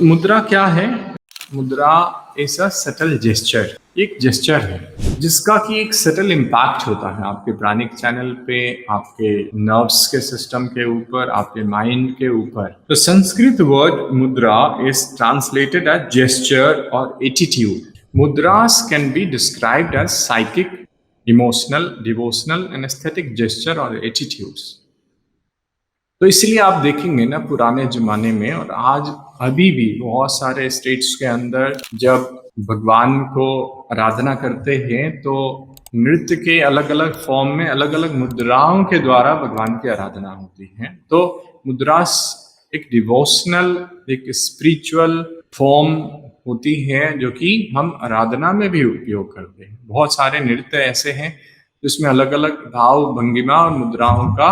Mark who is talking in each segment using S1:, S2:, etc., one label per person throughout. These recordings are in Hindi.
S1: मुद्रा क्या है? मुद्रा इज अ सटल जेस्चर, एक जेस्चर है जिसका कि एक सटल इम्पैक्ट होता है आपके प्राणिक चैनल पे, आपके नर्व्स के सिस्टम के ऊपर, आपके माइंड के ऊपर। तो संस्कृत वर्ड मुद्रा इज ट्रांसलेटेड एज जेस्चर और attitude. Mudras can be described as psychic, emotional, devotional and aesthetic gesture or attitudes. तो इसलिए आप देखेंगे ना पुराने जमाने में और आज अभी भी बहुत सारे स्टेट्स के अंदर जब भगवान को आराधना करते हैं तो नृत्य के अलग अलग फॉर्म में अलग अलग मुद्राओं के द्वारा भगवान की आराधना होती है। तो मुद्रा एक डिवोशनल, एक स्पिरिचुअल फॉर्म होती है जो कि हम आराधना में भी उपयोग करते हैं। बहुत सारे नृत्य ऐसे हैं जिसमें अलग अलग भाव, भंगिमा और मुद्राओं का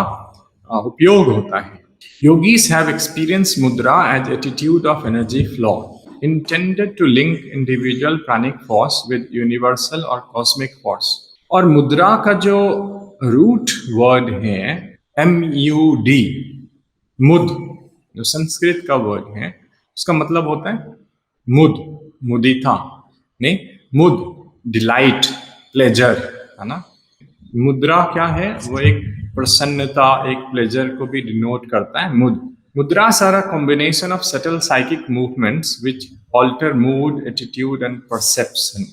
S1: उपयोग होता है। Yogis have experienced mudra as attitude of energy flow, intended to link individual pranic force with universal or cosmic force. और मुद्रा का जो रूट वर्ड है MUD, मुद, जो संस्कृत का वर्ड है उसका मतलब होता है मुद, मुदिता, नहीं मुद, डिलाइट, प्लेजर, है ना। मुद्रा क्या है? वो एक प्रसन्नता, एक प्लेजर को भी डिनोट करता है मुद। Mudras are a combination of subtle psychic movements which alter mood, attitude and perception,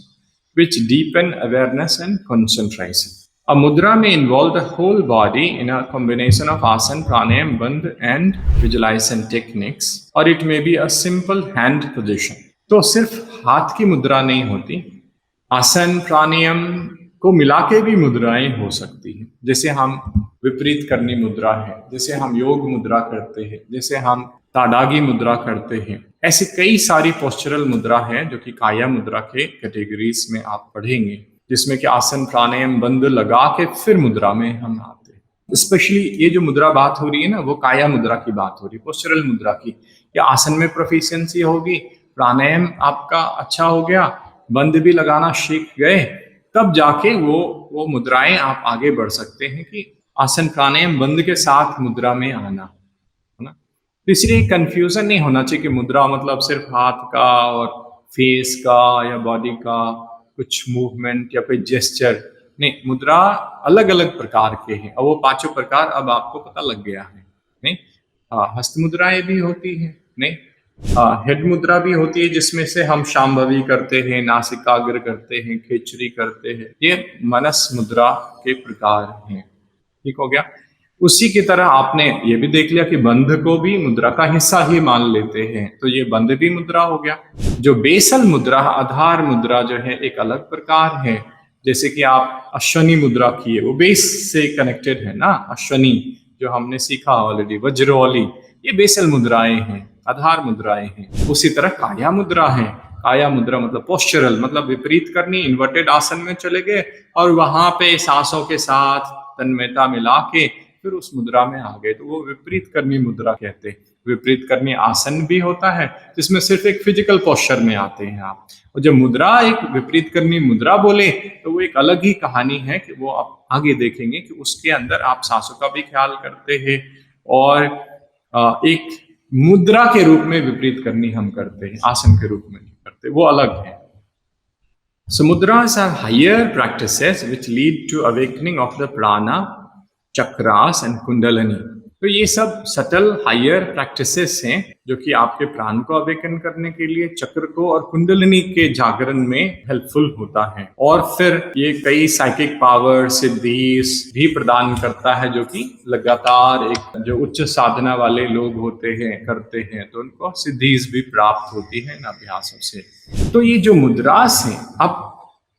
S1: which deepen awareness and concentration. A mudra may involve the whole body in a combination of asana, pranayam, bandh and visualization techniques, or it may be a simple hand position. तो सिर्फ हाथ की मुद्रा नहीं होती, आसन प्राणायाम को मिला के भी मुद्राएं हो सकती हैं। जैसे हम विपरीत करनी मुद्रा है, जैसे हम योग मुद्रा करते हैं, जैसे हम ताड़ागी मुद्रा करते हैं, ऐसी कई सारी पोस्चरल मुद्रा है जो कि काया मुद्रा के कैटेगरीज में आप पढ़ेंगे, जिसमें कि आसन प्राणायाम बंद लगा के फिर मुद्रा में हम आते हैं। स्पेशली ये जो मुद्रा बात हो रही है ना, वो काया मुद्रा की बात हो रही है, पोस्चरल मुद्रा की। या आसन में प्रोफिशिएंसी होगी, प्राणायाम आपका अच्छा हो गया, बंद भी लगाना सीख गए, तब जाके वो मुद्राएं आप आगे बढ़ सकते हैं कि आसन प्राणायाम बंद के साथ मुद्रा में आना, है ना। तो इसलिए कंफ्यूजन नहीं होना चाहिए कि मुद्रा मतलब सिर्फ हाथ का और फेस का या बॉडी का कुछ मूवमेंट या कोई जेस्चर नहीं। मुद्रा अलग अलग प्रकार के हैं और वो पांचों प्रकार अब आपको पता लग गया है, नहीं। हस्त मुद्राएं भी होती है, नहीं। हेड मुद्रा भी होती है जिसमें से हम शांभवी करते हैं, नासिकाग्र करते हैं, खेचरी करते हैं, ये मनस मुद्रा के प्रकार हैं। ठीक हो गया। उसी की तरह आपने ये भी देख लिया कि बंध को भी मुद्रा का हिस्सा ही मान लेते हैं, तो ये बंध भी मुद्रा हो गया। जो बेसल मुद्रा, आधार मुद्रा जो है एक अलग प्रकार है। जैसे कि आप अश्वनी मुद्रा की है, वो बेस से कनेक्टेड है ना, अश्वनी जो हमने सीखा ऑलरेडी, वज्रौली, ये बेसल मुद्राएं हैं, आधार मुद्राएं हैं। उसी तरह काया मुद्रा है। काया मुद्रा मतलब पोस्चरल, मतलब विपरीत करनी, इन्वर्टेड आसन में चले गए और वहां पे सांसों के साथ तन्मयता मिला के फिर उस मुद्रा में आ गए, तो वो विपरीत करनी मुद्रा कहते हैं। विपरीत करनी आसन भी होता है जिसमें सिर्फ एक फिजिकल पोस्चर में आते हैं आप, और जब मुद्रा एक विपरीत करनी मुद्रा बोले तो वो एक अलग ही कहानी है कि वो आप आगे देखेंगे कि उसके अंदर आप सांसों का भी ख्याल करते हैं और एक मुद्रा के रूप में विपरीत करनी हम करते हैं, आसन के रूप में नहीं करते, वो अलग है। So mudras are higher practices which lead to awakening of the prana, chakras and kundalini. तो ये सब सटल हायर प्रैक्टिसेस हैं जो कि आपके प्राण को अवेकन करने के लिए, चक्र को और कुंडलिनी के जागरण में हेल्पफुल होता है। और फिर ये कई साइकिक पावर, सिद्धीज भी प्रदान करता है जो कि लगातार एक जो उच्च साधना वाले लोग होते हैं, करते हैं, तो उनको सिद्धीज भी प्राप्त होती है इन अभ्यासों से। तो ये जो मुद्रास हैं, अब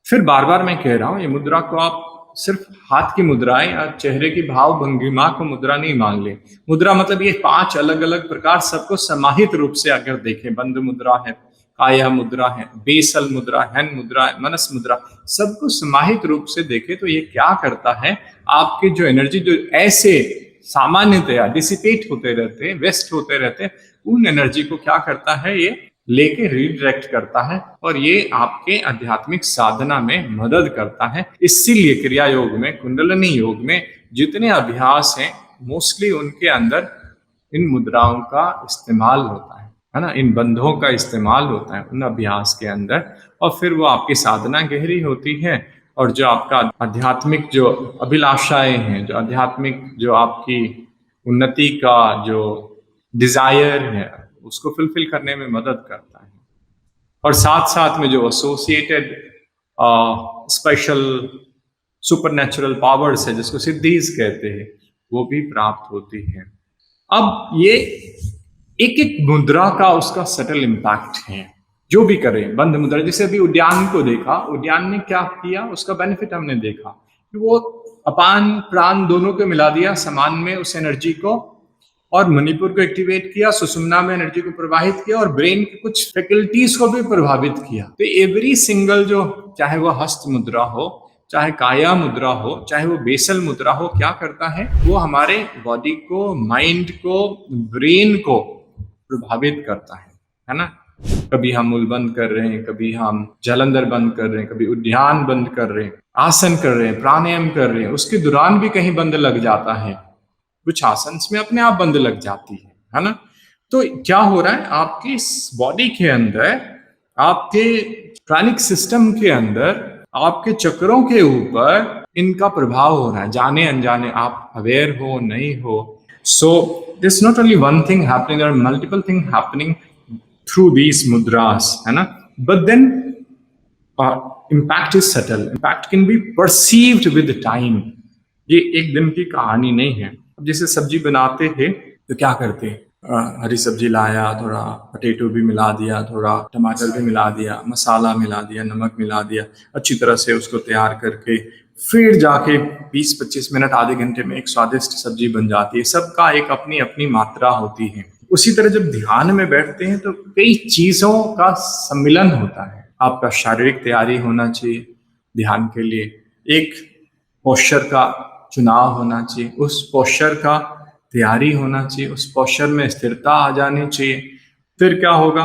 S1: फिर बार बार मैं कह रहा हूँ, ये मुद्रा को आप सिर्फ हाथ की मुद्राएं या चेहरे की भाव भंगिमा को मुद्रा नहीं मान ले। मुद्रा मतलब ये 5 अलग अलग प्रकार सबको समाहित रूप से अगर देखें, बंद मुद्रा है, काया मुद्रा है, बेसल मुद्रा, हैन मुद्रा, मनस मुद्रा, सबको समाहित रूप से देखें तो ये क्या करता है, आपके जो एनर्जी जो ऐसे सामान्यतया डिसिपेट होते रहते हैं, वेस्ट होते रहते हैं, उन एनर्जी को क्या करता है, ये लेके रीडायरेक्ट करता है और ये आपके आध्यात्मिक साधना में मदद करता है। इसीलिए क्रिया योग में, कुंडलिनी योग में जितने अभ्यास हैं मोस्टली उनके अंदर इन मुद्राओं का इस्तेमाल होता है। है ना, इन बंधों का इस्तेमाल होता है उन अभ्यास के अंदर, और फिर वो आपकी साधना गहरी होती है, और जो आपका आध्यात्मिक जो अभिलाषाएं हैं, जो आध्यात्मिक जो आपकी उन्नति का जो डिजायर है, उसको फुलफिल करने में मदद करता है। और साथ साथ में जो एसोसिएटेड स्पेशल सुपरनेचुरल पावर्स है, जिसको सिद्धीज कहते हैं, वो भी प्राप्त होती है। अब ये एक एक मुद्रा का उसका सटल इम्पैक्ट है। जो भी करें बंद मुद्रा, जैसे अभी उद्यान को देखा, उद्यान ने क्या किया, उसका बेनिफिट हमने देखा कि वो अपान प्राण दोनों को मिला दिया समान में उस एनर्जी को, और मणिपुर को एक्टिवेट किया, सुषुम्ना में एनर्जी को प्रवाहित किया, और ब्रेन की कुछ फैकल्टीज को भी प्रभावित किया। तो एवरी सिंगल जो, चाहे वो हस्त मुद्रा हो, चाहे काया मुद्रा हो, चाहे वो बेसल मुद्रा हो, क्या करता है वो हमारे बॉडी को, माइंड को, ब्रेन को प्रभावित करता है ना। कभी हम मूल बंद कर रहे हैं, कभी हम जलंधर बंद कर रहे हैं, कभी उद्यान बंद कर रहे हैं, आसन कर रहे हैं, प्राणायाम कर रहे हैं, उसके दौरान भी कहीं बंद लग जाता है, कुछ आसन में अपने आप बंद लग जाती है ना। तो क्या हो रहा है आपकी बॉडी के अंदर, आपके प्राणिक सिस्टम के अंदर, आपके चक्रों के ऊपर इनका प्रभाव हो रहा है, जाने अनजाने, आप अवेयर हो नहीं हो। So this not only one thing happening, there are multiple thing happening through these मुद्रास, है ना। But then impact is subtle, impact can be perceived with time. ये एक दिन की कहानी नहीं है। अब जैसे सब्जी बनाते थे तो क्या करते हैं, हरी सब्जी लाया, थोड़ा पोटैटो भी मिला दिया, थोड़ा टमाटर भी मिला दिया, मसाला मिला दिया, नमक मिला दिया, अच्छी तरह से उसको तैयार करके फिर जाके 20-25 मिनट, आधे घंटे में एक स्वादिष्ट सब्जी बन जाती है। सबका एक अपनी अपनी मात्रा होती है। उसी तरह जब ध्यान में बैठते हैं तो कई चीजों का सम्मिलन होता है। आपका शारीरिक तैयारी होना चाहिए ध्यान के लिए, एक पोस्चर का चुनाव होना चाहिए, उस पोस्चर का तैयारी होना चाहिए, उस पोस्चर में स्थिरता आ जानी चाहिए। फिर क्या होगा,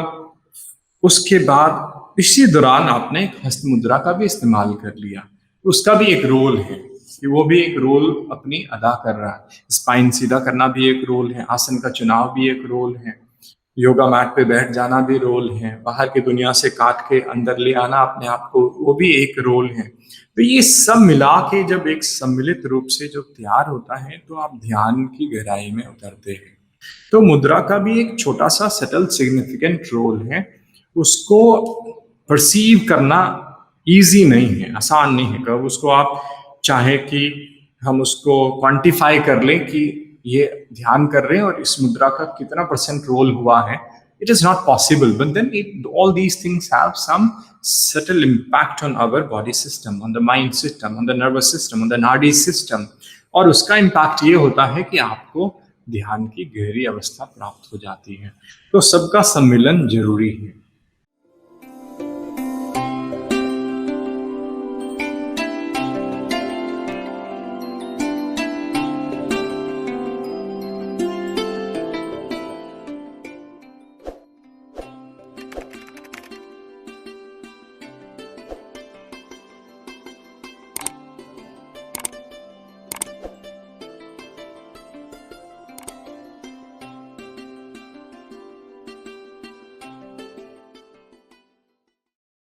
S1: उसके बाद इसी दौरान आपने एक हस्त मुद्रा का भी इस्तेमाल कर लिया, उसका भी एक रोल है कि वो भी एक रोल अपनी अदा कर रहा है। स्पाइन सीधा करना भी एक रोल है, आसन का चुनाव भी एक रोल है, योगा मैट पे बैठ जाना भी रोल है, बाहर की दुनिया से काट के अंदर ले आना अपने आप को, वो भी एक रोल है। तो ये सब मिला के जब एक सम्मिलित रूप से जो तैयार होता है तो आप ध्यान की गहराई में उतरते हैं। तो मुद्रा का भी एक छोटा सा सटल सिग्निफिकेंट रोल है, उसको परसीव करना इजी नहीं है, आसान नहीं है। कब उसको आप चाहे कि हम उसको क्वांटिफाई कर लें कि ये ध्यान कर रहे हैं और इस मुद्रा का कितना % रोल हुआ है, it is not possible, but then all these things have some subtle impact on our body system, on the mind system, on the nervous system, on the nadi system, और उसका इम्पैक्ट ये होता है कि आपको ध्यान की गहरी अवस्था प्राप्त हो जाती है। तो सबका सम्मिलन जरूरी है।